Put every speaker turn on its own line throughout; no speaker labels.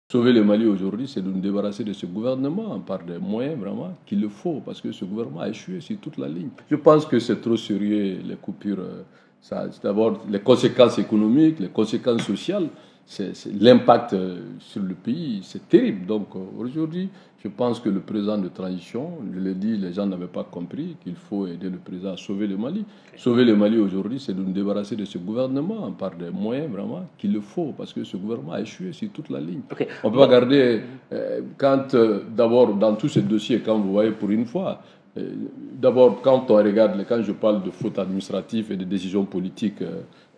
Sauver le Mali aujourd'hui, c'est de nous débarrasser de ce gouvernement par des moyens vraiment qu'il le faut, parce que ce gouvernement a échoué sur toute la ligne. Je pense que c'est trop sérieux, les coupures. D'abord, les conséquences économiques, les conséquences sociales, l'impact sur le pays, c'est terrible. Donc aujourd'hui, je pense que le président de transition, je l'ai dit, les gens n'avaient pas compris qu'il faut aider le président à sauver le Mali. Sauver le Mali aujourd'hui, c'est de nous débarrasser de ce gouvernement par des moyens vraiment qu'il le faut, parce que ce gouvernement a échoué sur toute la ligne. On ne peut pas garder, d'abord dans tous ces dossiers, quand vous voyez pour une fois, d'abord quand on regarde, quand je parle de fautes administratives et de décisions politiques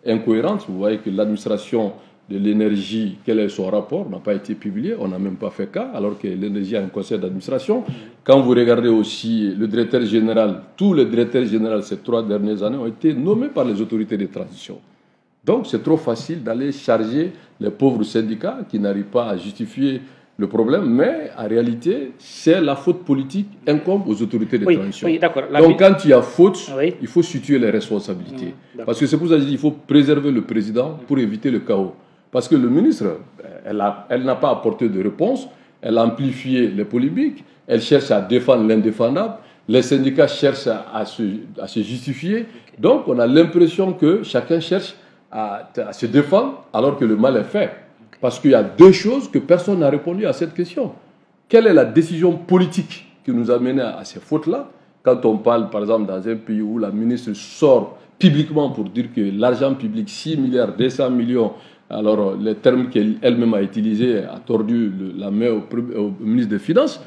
incohérentes, vous voyez que l'administration de l'énergie, quel est son rapport, n'a pas été publié, on n'a même pas fait cas, alors que l'énergie a un conseil d'administration. Quand vous regardez aussi le directeur général, tous les directeurs généraux ces 3 dernières années ont été nommés par les autorités de transition. Donc c'est trop facile d'aller charger les pauvres syndicats qui n'arrivent pas à justifier le problème, mais en réalité, c'est la faute politique incombe aux autorités de transition.
Oui,
donc quand il y a faute, il faut situer les responsabilités. Parce que c'est pour ça que je dis qu'il faut préserver le président pour éviter le chaos. Parce que le ministre, elle n'a pas apporté de réponse, elle a amplifié les polémiques, elle cherche à défendre l'indéfendable, les syndicats cherchent à se justifier. Donc on a l'impression que chacun cherche à se défendre alors que le mal est fait. Parce qu'il y a 2 choses que personne n'a répondu à cette question. Quelle est la décision politique qui nous a mené à ces fautes-là? Quand on parle, par exemple, dans un pays où la ministre sort publiquement pour dire que l'argent public, 6 milliards, 200 millions, alors les termes qu'elle-même a utilisés, a tordu la main au ministre des Finances,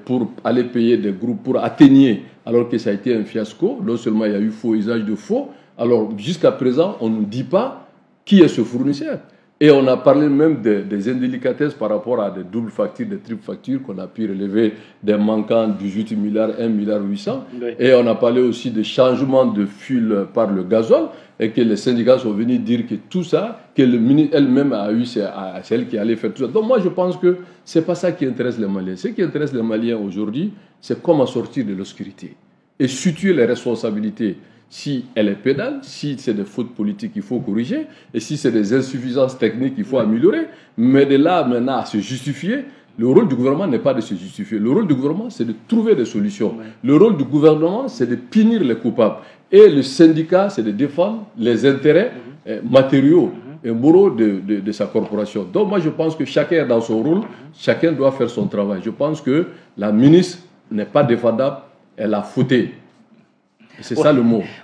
pour aller payer des groupes pour atteigner, alors que ça a été un fiasco. Non seulement il y a eu faux usage de faux, alors jusqu'à présent, on ne nous dit pas qui est ce fournisseur. Et on a parlé même des indélicatesses par rapport à des doubles factures, des triples factures qu'on a pu relever des manquants 18 milliards, 1 milliard 800. Oui. Et on a parlé aussi de changement de fil par le gazole et que les syndicats sont venus dire que tout ça, que le ministre elle-même a eu, c'est elle qui allait faire tout ça. Donc moi je pense que ce n'est pas ça qui intéresse les Maliens. Ce qui intéresse les Maliens aujourd'hui, c'est comment sortir de l'obscurité et situer les responsabilités. Si elle est pénale, si c'est des fautes politiques, il faut corriger. Et si c'est des insuffisances techniques, il faut améliorer. Mais de là maintenant à se justifier, le rôle du gouvernement n'est pas de se justifier. Le rôle du gouvernement, c'est de trouver des solutions. Le rôle du gouvernement, c'est de punir les coupables. Et le syndicat, c'est de défendre les intérêts matériaux et moraux de sa corporation. Donc moi, je pense que chacun est dans son rôle, chacun doit faire son travail. Je pense que la ministre n'est pas défendable, elle a fauté. C'est ça le mot.